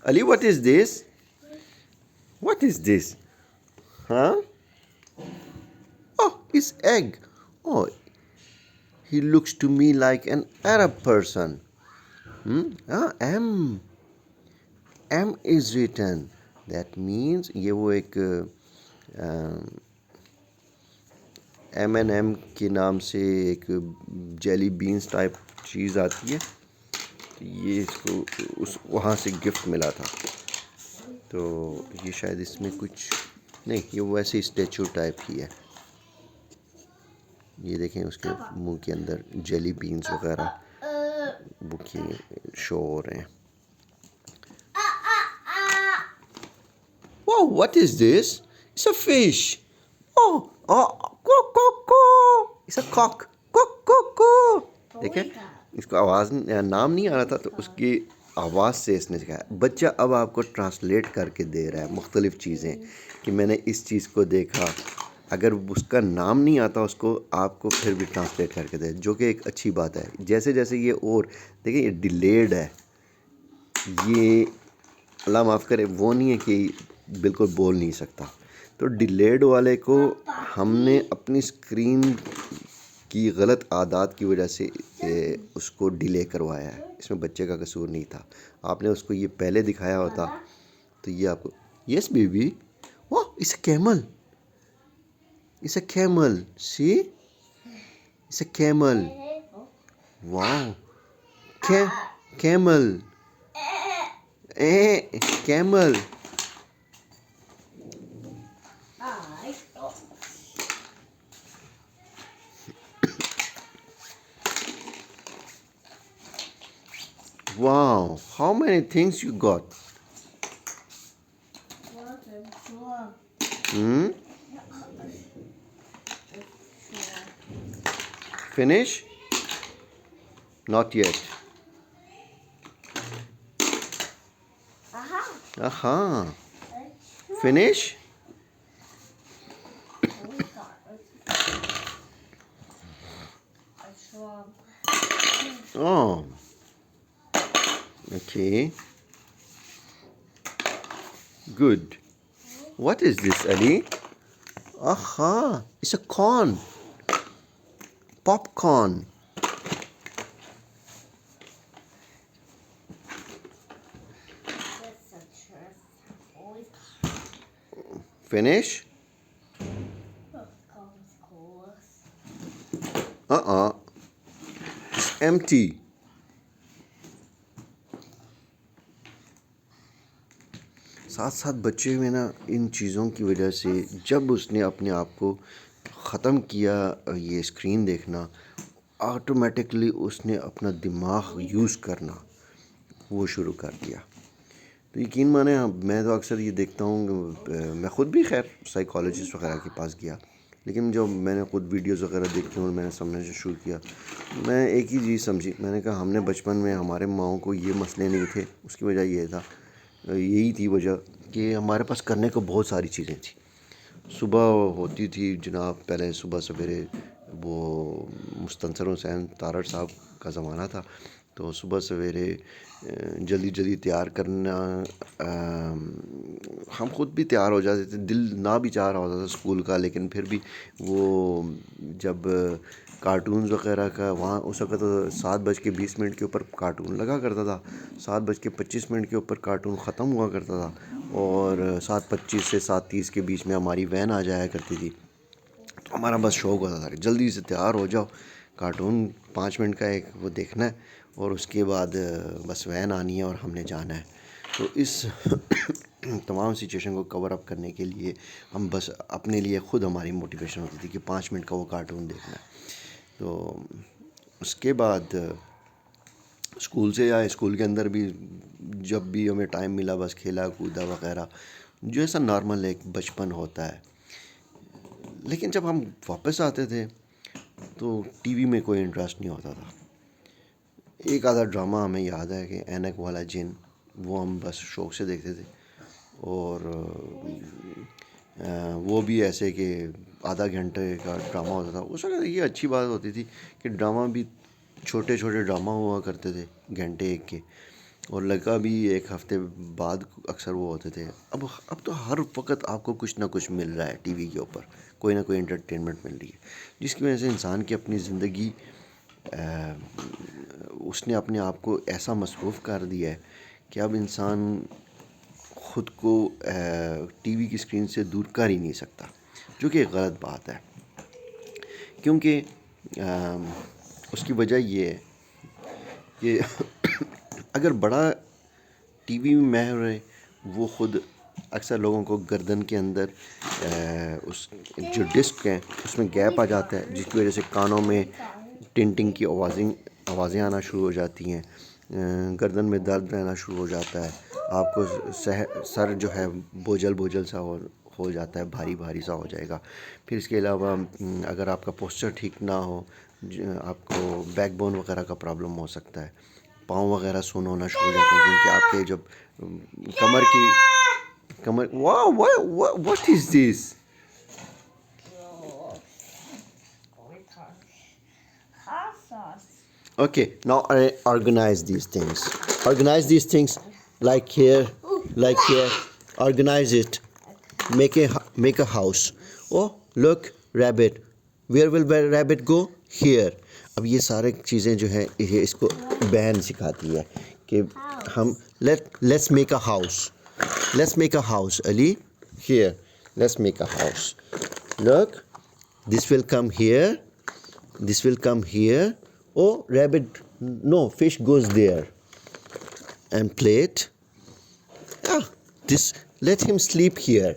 Ali, what is this? What is this? Huh? Oh, his egg. Oh, he looks to me like an Arab person. M. M is written. That means یہ وہ ایک M&M کے نام سے ایک jelly Benz type چیز آتی ہے. یہ اس کو وہاں سے گفٹ ملا تھا. تو یہ شاید اس میں کچھ نہیں، یہ ویسے اسٹیچو ٹائپ ہی ہے. یہ دیکھیں اس کے منہ کے اندر جیلی بینز وغیرہ وہ شو ہو رہے ہیں. Oh, what is this? It's a fish. It's a cock. دیکھیں اس کو آواز نام نہیں آ رہا تھا تو اس کی آواز سے اس نے سکھایا. بچہ اب آپ کو ٹرانسلیٹ کر کے دے رہا ہے مختلف چیزیں کہ میں نے اس چیز کو دیکھا. اگر اس کا نام نہیں آتا اس کو آپ کو پھر بھی ٹرانسلیٹ کر کے دے، جو کہ ایک اچھی بات ہے. جیسے جیسے یہ اور دیکھیں یہ ڈیلیڈ ہے، یہ اللہ معاف کرے وہ نہیں ہے کہ بالکل بول نہیں سکتا. تو ڈیلیڈ والے کو ہم نے اپنی اسکرین کی غلط عادات کی وجہ سے اس کو ڈیلے کروایا ہے. اس میں بچے کا قصور نہیں تھا. آپ نے اس کو یہ پہلے دکھایا ہوتا تو یہ آپ کو یس بیبی واہ it's a camel. It's a camel. See? It's a camel. Wow. Camel. Camel. Wow. How many things you got? Finish? Not yet. Aha. Finish? Oh. Okay. Good. What is this, Ali? Aha. It's a corn. Popcorn. Finish? It's empty. ساتھ ساتھ بچے میں نا ان چیزوں کی وجہ سے جب اس نے اپنے آپ کو ختم کیا یہ اسکرین دیکھنا، آٹومیٹکلی اس نے اپنا دماغ یوز کرنا وہ شروع کر دیا. تو یقین مانیں میں تو اکثر یہ دیکھتا ہوں میں خود بھی خیر سائیکالوجسٹ وغیرہ کے پاس گیا، لیکن جب میں نے خود ویڈیوز وغیرہ دیکھی اور میں نے سمجھنا شروع کیا، میں ایک ہی چیز سمجھی. میں نے کہا ہم نے بچپن میں ہمارے ماؤں کو یہ مسئلے نہیں تھے. اس کی وجہ یہ تھا، یہی تھی وجہ کہ ہمارے پاس کرنے کو بہت ساری چیزیں تھیں. صبح ہوتی تھی جناب، پہلے صبح سویرے وہ مستنصر حسین تارڑ صاحب کا زمانہ تھا، تو صبح سویرے جلدی جلدی تیار کرنا، ہم خود بھی تیار ہو جاتے تھے، دل نہ بھی چاہ رہا ہوتا تھا اسکول کا، لیکن پھر بھی وہ جب کارٹونز وغیرہ کا وہاں اس وقت 7:20 کے اوپر کارٹون لگا کرتا تھا، 7:25 کے اوپر کارٹون ختم ہوا کرتا تھا، اور 7:25 سے 7:30 کے بیچ میں ہماری وین آ جایا کرتی تھی. تو ہمارا بس شوق ہوتا تھا کہ جلدی سے تیار ہو جاؤ، کارٹون 5 منٹ کا ایک وہ دیکھنا ہے اور اس کے بعد بس وین آنی ہے اور ہم نے جانا ہے. تو اس تمام سچویشن کو کور اپ کرنے کے لیے ہم بس اپنے لیے خود ہماری موٹیویشن ہوتی تھی کہ 5 منٹ کا وہ کارٹون دیکھنا ہے. تو اس کے بعد اسکول سے آئے، اسکول کے اندر بھی جب بھی ہمیں ٹائم ملا بس کھیلا کودا وغیرہ، جو ایسا نارمل ایک بچپن ہوتا ہے. لیکن جب ہم واپس آتے تھے تو ٹی وی میں کوئی انٹرسٹ نہیں ہوتا تھا. ایک آدھا ڈرامہ ہمیں یاد ہے کہ اینک والا جن، وہ ہم بس شوق سے دیکھتے تھے، اور وہ بھی ایسے کہ آدھا گھنٹے کا ڈرامہ ہوتا تھا. اس وقت یہ اچھی بات ہوتی تھی کہ ڈرامہ بھی چھوٹے چھوٹے ڈرامہ ہوا کرتے تھے گھنٹے ایک کے، اور لگا بھی ایک ہفتے بعد اکثر وہ ہوتے تھے. اب تو ہر وقت آپ کو کچھ نہ کچھ مل رہا ہے ٹی وی کے اوپر، کوئی نہ کوئی انٹرٹینمنٹ مل رہی ہے، جس کی وجہ سے انسان کی اپنی زندگی اس نے اپنے آپ کو ایسا مصروف کر دیا ہے کہ اب انسان خود کو ٹی وی کی اسکرین سے دور کر ہی نہیں سکتا، جو کہ ایک غلط بات ہے. کیونکہ اس کی وجہ یہ ہے کہ اگر بڑا ٹی وی میں ماہر ہے، وہ خود اکثر لوگوں کو گردن کے اندر اس جو ڈسک ہے اس میں گیپ آ جاتا ہے، جس کی وجہ سے کانوں میں ٹنٹنگ کی آوازیں آنا شروع ہو جاتی ہیں، گردن میں درد رہنا شروع ہو جاتا ہے، آپ کو سر جو ہے بوجھل سا ہو جاتا ہے، بھاری بھاری سا ہو جائے گا. پھر اس کے علاوہ اگر آپ کا پوسچر ٹھیک نہ ہو، آپ کو بیک بون وغیرہ کا پرابلم ہو سکتا ہے، پاؤں وغیرہ سونا ہونا شروع ہو جاتے ہیں، کیونکہ آپ کے جب کمر what is this. Okay, now I organize these things like here, organize it, make a house. Oh, look, rabbit. Where will rabbit go? Here. اب یہ سارے چیزیں جو ہیں یہ اس کو بہن سکھاتی ہے کہ ہم let's make a house, Ali. Here, let's make a house. Look, this will come here. Oh, rabbit, no, fish goes there. And plate. Let him sleep here.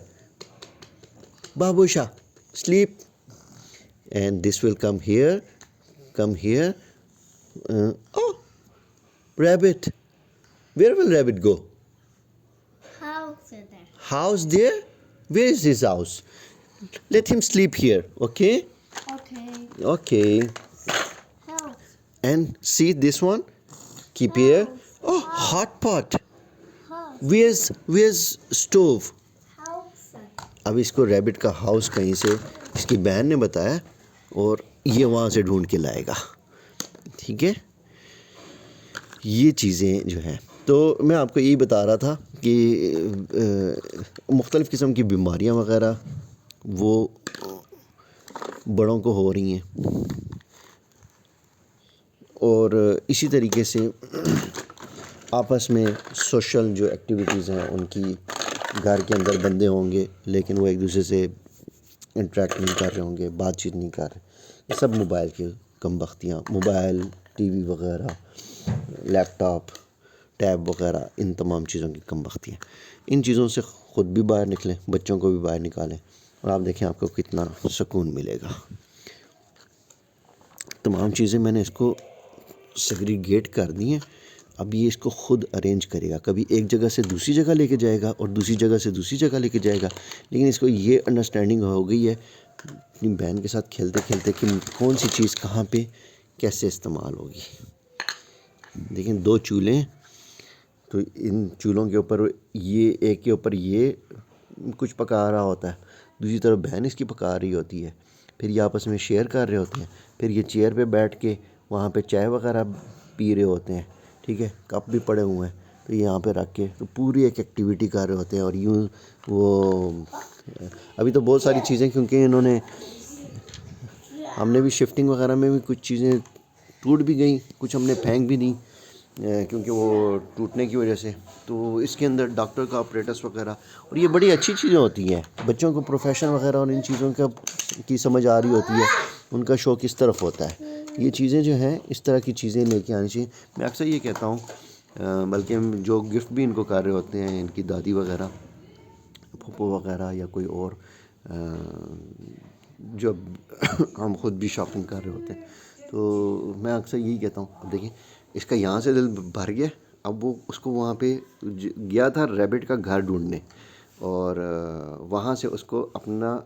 Babusha, sleep. And this will come here. Oh, rabbit. Where will rabbit go? House there? Where is his house? Let him sleep here, okay? Okay. And see this one? Keep here. Oh, hot pot. Where's stove? اب اس کو rabbit کا house کہیں سے اس کی بہن نے بتایا اور یہ وہاں سے ڈھونڈ کے لائے گا. ٹھیک ہے، یہ چیزیں جو ہیں. تو میں آپ کو یہی بتا رہا تھا کہ مختلف قسم کی بیماریاں وغیرہ وہ بڑوں کو ہو رہی ہیں، اور اسی طریقے سے آپس میں سوشل جو ایکٹیویٹیز ہیں ان کی گھر کے اندر بندے ہوں گے لیکن وہ ایک دوسرے سے انٹریکٹ نہیں کر رہے ہوں گے، بات چیت نہیں کر رہے. یہ سب موبائل کی کم بختیاں، موبائل، ٹی وی وغیرہ، لیپ ٹاپ، ٹیب وغیرہ، ان تمام چیزوں کی کم بختیاں. ان چیزوں سے خود بھی باہر نکلیں، بچوں کو بھی باہر نکالیں، اور آپ دیکھیں آپ کو کتنا سکون ملے گا. تمام چیزیں میں نے اس کو سیگریگیٹ کر دی ہیں. اب یہ اس کو خود ارینج کرے گا، کبھی ایک جگہ سے دوسری جگہ لے کے جائے گا اور دوسری جگہ سے دوسری جگہ لے کے جائے گا. لیکن اس کو یہ انڈرسٹینڈنگ ہو گئی ہے اپنی بہن کے ساتھ کھیلتے کھیلتے کہ کون سی چیز کہاں پہ کیسے استعمال ہوگی. دیکھیں 2 چولہے ہیں، تو ان چولہوں کے اوپر یہ ایک کے اوپر یہ کچھ پکا رہا ہوتا ہے، دوسری طرف بہن اس کی پکا رہی ہوتی ہے، پھر یہ آپس میں شیئر کر رہے ہوتے ہیں. پھر یہ چیئر پہ بیٹھ کے وہاں پہ چائے وغیرہ پی رہے ہوتے ہیں. ٹھیک ہے، کپ بھی پڑے ہوئے ہیں تو یہاں پہ رکھ کے تو پوری ایک ایکٹیویٹی کر رہے ہوتے ہیں. اور یوں وہ ابھی تو بہت ساری چیزیں، کیونکہ انہوں نے ہم نے بھی شفٹنگ وغیرہ میں بھی کچھ چیزیں ٹوٹ بھی گئیں، کچھ ہم نے پھینک بھی دیں کیونکہ وہ ٹوٹنے کی وجہ سے. تو اس کے اندر ڈاکٹر کا آپریٹس وغیرہ، اور یہ بڑی اچھی چیزیں ہوتی ہیں. بچوں کو پروفیشن وغیرہ اور ان چیزوں کی سمجھ آ رہی ہوتی ہے، ان کا شوق اس طرف ہوتا ہے. یہ چیزیں جو ہیں اس طرح کی چیزیں لے کے آنی چاہیے. میں اکثر یہ کہتا ہوں، بلکہ جو گفٹ بھی ان کو کر رہے ہوتے ہیں ان کی دادی وغیرہ، پھوپھو وغیرہ، یا کوئی اور، جب ہم خود بھی شاپنگ کر رہے ہوتے ہیں، تو میں اکثر یہی کہتا ہوں اب دیکھیں اس کا یہاں سے دل بھر گیا، اب وہ اس کو وہاں پہ گیا تھا ریبٹ کا گھر ڈھونڈنے، اور وہاں سے اس کو اپنا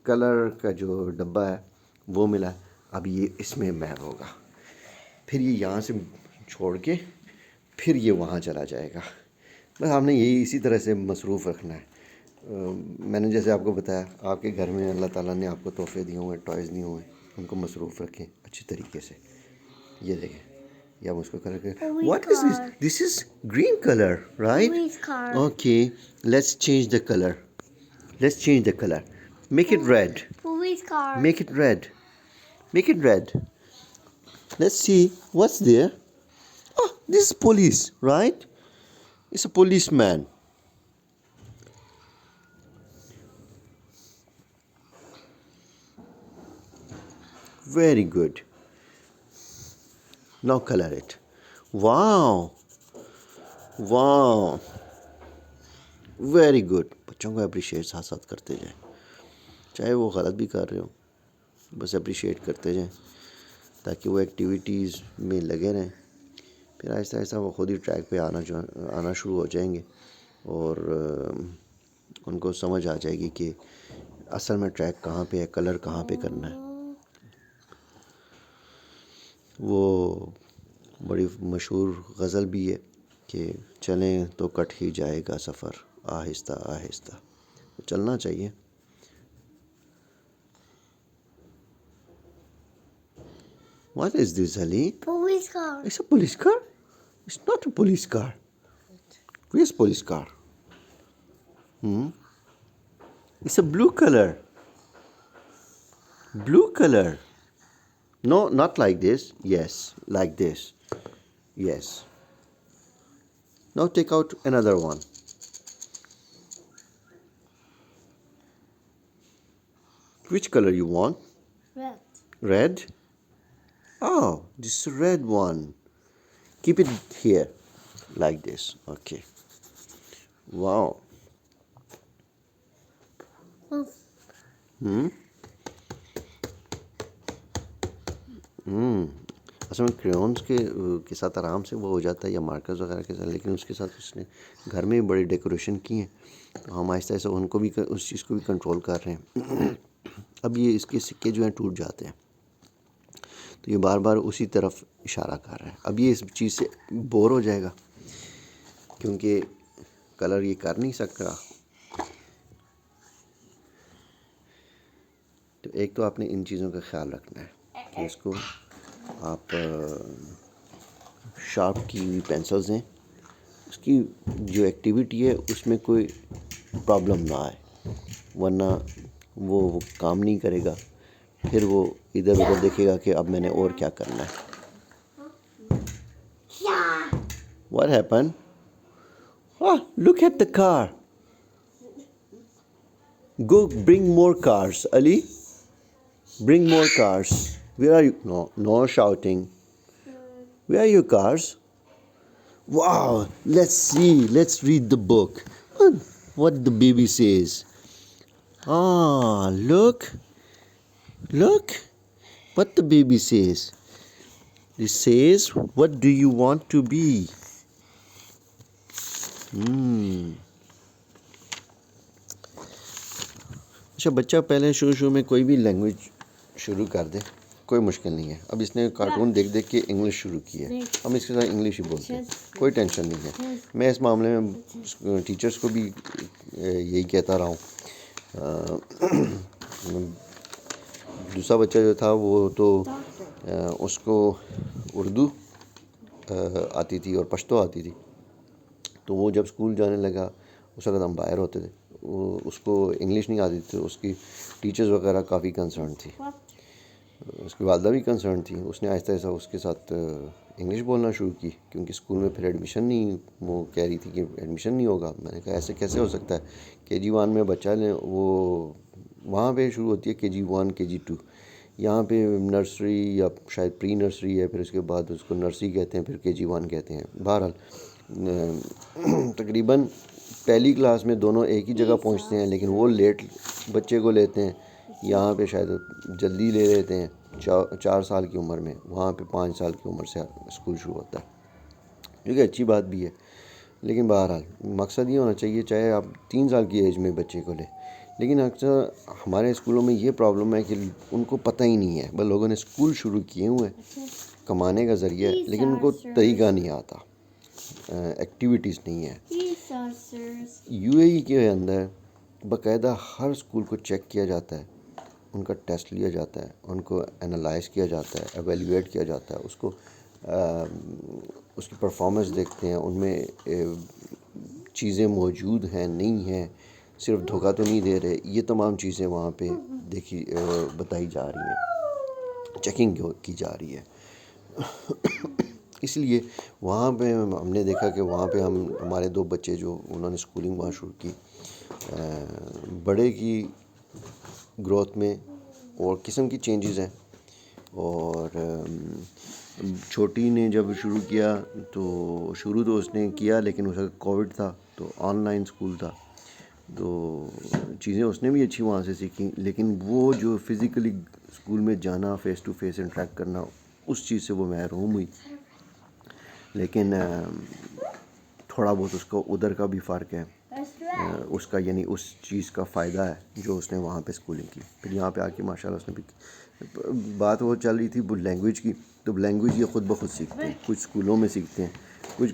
کلر کا جو ڈبہ ہے وہ ملا. اب یہ اس میں مہر ہوگا، پھر یہ یہاں سے چھوڑ کے پھر یہ وہاں چلا جائے گا. بس ہم نے یہی اسی طرح سے مصروف رکھنا ہے. میں نے جیسے آپ کو بتایا، آپ کے گھر میں اللہ تعالیٰ نے آپ کو تحفے دیے ہوئے ہیں، ٹوائز دیے ہوئے ہیں، ان کو مصروف رکھیں اچھی طریقے سے. یہ دیکھیں یا ہم اس کو کلر کریں. What is this? This is green color, right? Police car. Okay, let's change the color. Let's change the color. Make it red. Police car. Make it red. Make it red. Let's see what's there. Oh, this is police, right? It's a policeman. Very good. Now color it. Wow. Wow. Very good. بچوں کو appreciate ساتھ ساتھ کرتے جائیں, چاہے وہ غلط بھی کر رہے ہوں, بس اپریشیٹ کرتے جائیں تاکہ وہ ایکٹیویٹیز میں لگے رہیں. پھر آہستہ آہستہ وہ خود ہی ٹریک پہ آنا شروع ہو جائیں گے, اور ان کو سمجھ آ جائے گی کہ اصل میں ٹریک کہاں پہ ہے, کلر کہاں پہ کرنا ہے. وہ بڑی مشہور غزل بھی ہے کہ چلیں تو کٹ ہی جائے گا سفر آہستہ آہستہ. چلنا چاہیے. What is this, Ali? Police car. It's a police car? It's not a police car. Where's police car? It's a blue color. Blue color. No, not like this. Yes, like this. Yes. Now take out another one. Which color you want? Red. Red? Oh, this is a red one. Keep it here, like this. Okay. Wow. اصل میں crayons کے ساتھ آرام سے وہ ہو جاتا ہے, یا مارکرز وغیرہ کے ساتھ, لیکن اس کے ساتھ اس نے گھر میں بھی بڑی ڈیکوریشن کی ہیں, تو ہم آہستہ آہستہ ان کو بھی اس چیز کو بھی کنٹرول کر رہے ہیں. اب یہ اس کے سکے جو ہیں ٹوٹ جاتے ہیں, تو یہ بار بار اسی طرف اشارہ کر رہا ہے. اب یہ اس چیز سے بور ہو جائے گا کیونکہ کلر یہ کر نہیں سکتا. تو ایک تو آپ نے ان چیزوں کا خیال رکھنا ہے کہ اس کو آپ شارپ کی ہوئی پینسلز ہیں, اس کی جو ایکٹیویٹی ہے اس میں کوئی پرابلم نہ آئے, ورنہ وہ کام نہیں کرے گا. پھر وہ ادھر ادھر دیکھے گا کہ اب میں نے اور کیا کرنا ہے. What happened? Oh, look at the car. Go bring more cars, Ali. Bring more cars. Where are you? No shouting. Where are your cars? Wow, let's see. Let's read the book. What the baby says. Ah, look. Look what the baby says. It says, what do you want to be? اچھا, بچہ پہلے شروع میں کوئی بھی language شروع کر دے, کوئی مشکل نہیں ہے. اب اس نے کارٹون دیکھ کے انگلش شروع کی ہے, ہم اس کے ساتھ انگلش ہی بولتے ہیں, کوئی ٹینشن نہیں ہے. میں اس معاملے میں ٹیچرز کو بھی یہی کہتا رہا ہوں. دوسرا بچہ جو تھا وہ تو اس کو اردو آتی تھی اور پشتو آتی تھی, تو وہ جب اسکول جانے لگا اس وقت ہم باہر ہوتے تھے, اس کو انگلش نہیں آتی تھی. اس کی ٹیچرز وغیرہ کافی کنسرن تھی, اس کی والدہ بھی کنسرن تھی. اس نے آہستہ آہستہ اس کے ساتھ انگلش بولنا شروع کی, کیونکہ اسکول میں پھر ایڈمیشن نہیں, وہ کہہ رہی تھی کہ ایڈمیشن نہیں ہوگا. میں نے کہا ایسے کیسے ہو سکتا ہے, KG1 میں بچہ لیں, وہ وہاں پہ شروع ہوتی ہے KG1 KG2, یہاں پہ نرسری یا شاید پری نرسری ہے, پھر اس کے بعد اس کو نرسری کہتے ہیں, پھر KG1 کہتے ہیں. بہرحال تقریباً پہلی کلاس میں دونوں ایک ہی جگہ پہنچتے ہیں, لیکن وہ لیٹ بچے کو لیتے ہیں, یہاں پہ شاید جلدی لے لیتے ہیں 4 سال کی عمر میں, وہاں پہ 5 سال کی عمر سے اسکول شروع ہوتا ہے, جو کہ اچھی بات بھی ہے. لیکن بہرحال مقصد یہ ہونا چاہیے, چاہے آپ 3 سال کی ایج میں بچے کو لیں. لیکن اکثر ہمارے اسکولوں میں یہ پرابلم ہے کہ ان کو پتہ ہی نہیں ہے, بس لوگوں نے اسکول شروع کیے ہوئے ہیں کمانے کا ذریعہ, لیکن ان کو طریقہ نہیں آتا, ایکٹیویٹیز نہیں ہے. UAE کے اندر باقاعدہ ہر اسکول کو چیک کیا جاتا ہے, ان کا ٹیسٹ لیا جاتا ہے, ان کو انالائز کیا جاتا ہے, ایویلیویٹ کیا جاتا ہے, اس کو اس کی پرفارمنس دیکھتے ہیں، ان میں چیزیں موجود ہیں نہیں ہیں، صرف دھوکہ تو نہیں دے رہے، یہ تمام چیزیں وہاں پہ دیکھی بتائی جا رہی ہیں، چیکنگ کی جا رہی ہے۔ اس لیے وہاں پہ ہم نے دیکھا کہ وہاں پہ ہمارے 2 بچے جو انہوں نے اسکولنگ وہاں شروع کی، بڑے کی گروتھ میں اور قسم کی چینجز ہیں، اور چھوٹی نے جب شروع کیا تو اس نے کیا، لیکن اس وقت کووڈ تھا تو آن لائن اسکول تھا، تو چیزیں اس نے بھی اچھی وہاں سے سیکھیں، لیکن وہ جو فزیکلی اسکول میں جانا، فیس ٹو فیس انٹریکٹ کرنا، اس چیز سے وہ محروم ہوئی۔ لیکن تھوڑا بہت اس کو ادھر کا بھی فرق ہے، اس کا یعنی اس چیز کا فائدہ ہے جو اس نے وہاں پہ اسکولنگ کی۔ پھر یہاں پہ آ کے ماشاء اللہ اس نے بھی بات وہ چل رہی تھی لینگویج کی، تو لینگویج یہ خود بخود سیکھتے ہیں، کچھ اسکولوں میں سیکھتے ہیں، کچھ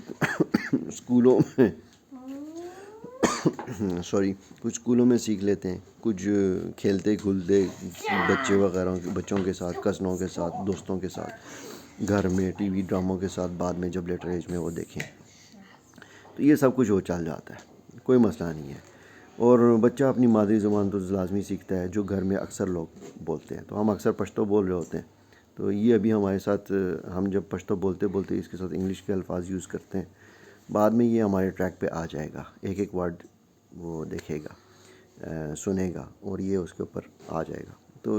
اسکولوں میں کچھ اسکولوں میں سیکھ لیتے ہیں، کچھ کھیلتے کھلتے بچوں کے ساتھ، کزنوں کے ساتھ، دوستوں کے ساتھ، گھر میں ٹی وی ڈراموں کے ساتھ، بعد میں جب لیٹر ایج میں وہ دیکھیں، تو یہ سب کچھ وہ چل جاتا ہے، کوئی مسئلہ نہیں ہے۔ اور بچہ اپنی مادری زبان تو لازمی سیکھتا ہے جو گھر میں اکثر لوگ بولتے ہیں، تو ہم اکثر پشتو بول رہے ہوتے ہیں، تو یہ ابھی ہمارے ساتھ ہم جب پشتو بولتے اس کے ساتھ انگلش کے الفاظ یوز کرتے ہیں، بعد میں یہ ہمارے ٹریک پہ آ جائے گا، ایک ایک ورڈ وہ دیکھے گا، سنے گا، اور یہ اس کے اوپر آ جائے گا۔ تو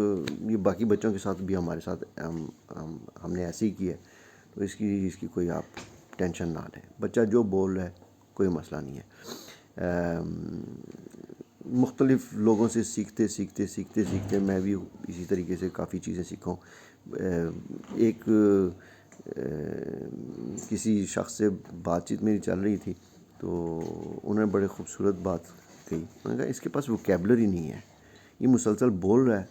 یہ باقی بچوں کے ساتھ بھی ہمارے ساتھ ہم نے ایسے ہی کیا ہے، تو اس کی کوئی آپ ٹینشن نہ لیں، بچہ جو بول رہا ہے کوئی مسئلہ نہیں ہے۔ مختلف لوگوں سے سیکھتے میں بھی اسی طریقے سے کافی چیزیں سیکھا ہوں۔ ایک کسی شخص سے بات چیت میری چل رہی تھی، تو انہوں نے بڑے خوبصورت بات کہی، میں نے کہا اس کے پاس ووکیبلری نہیں ہے، یہ مسلسل بول رہا ہے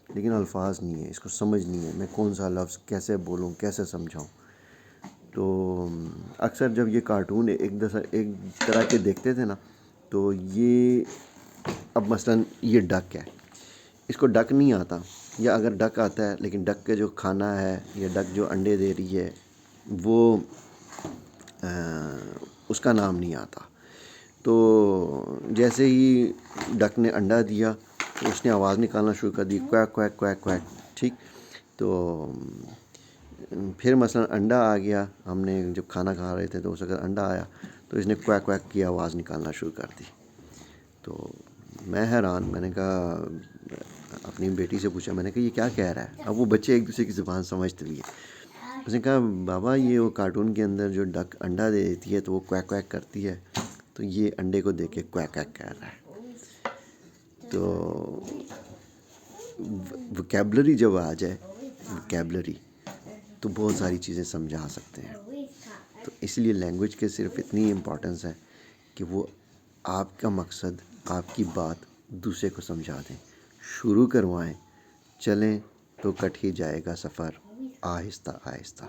لیکن الفاظ نہیں ہے، اس کو سمجھ نہیں ہے، میں کون سا لفظ کیسے بولوں، کیسے سمجھاؤں۔ تو اکثر جب یہ کارٹون ایک طرح کے دیکھتے تھے نا، تو یہ اب مثلاً یہ ڈک ہے، اس کو ڈک نہیں آتا، یا اگر ڈک آتا ہے لیکن ڈک کے جو کھانا ہے یا ڈک جو انڈے دے رہی ہے وہ اس کا نام نہیں آتا، تو جیسے ہی ڈک نے انڈا دیا تو اس نے آواز نکالنا شروع کر دی، کویک کویک کویک کویک، ٹھیک۔ تو پھر مثلا انڈا آ گیا، ہم نے جب کھانا کھا رہے تھے تو اس وقت انڈا آیا تو اس نے کویک کویک کی آواز نکالنا شروع کر دی۔ تو میں حیران، میں نے کہا، اپنی بیٹی سے پوچھا، میں نے کہا یہ کیا کہہ رہا ہے؟ اب وہ بچے ایک دوسرے کی زبان سمجھتے بھی ہیں۔ اس نے کہا بابا یہ وہ کارٹون کے اندر جو ڈک انڈا دے دیتی ہے تو وہ کویک کویک کرتی ہے، تو یہ انڈے کو دیکھ کے کویک کویک کہہ رہا ہے۔ تو ووکیبلری جب آ جائے، ووکیبلری تو بہت ساری چیزیں سمجھا سکتے ہیں۔ تو اس لیے لینگویج کے صرف اتنی امپورٹنس ہے کہ وہ آپ کا مقصد، آپ کی بات دوسرے کو سمجھا دیں، شروع کروائیں، چلیں تو کٹ ہی جائے گا سفر آہستہ آہستہ۔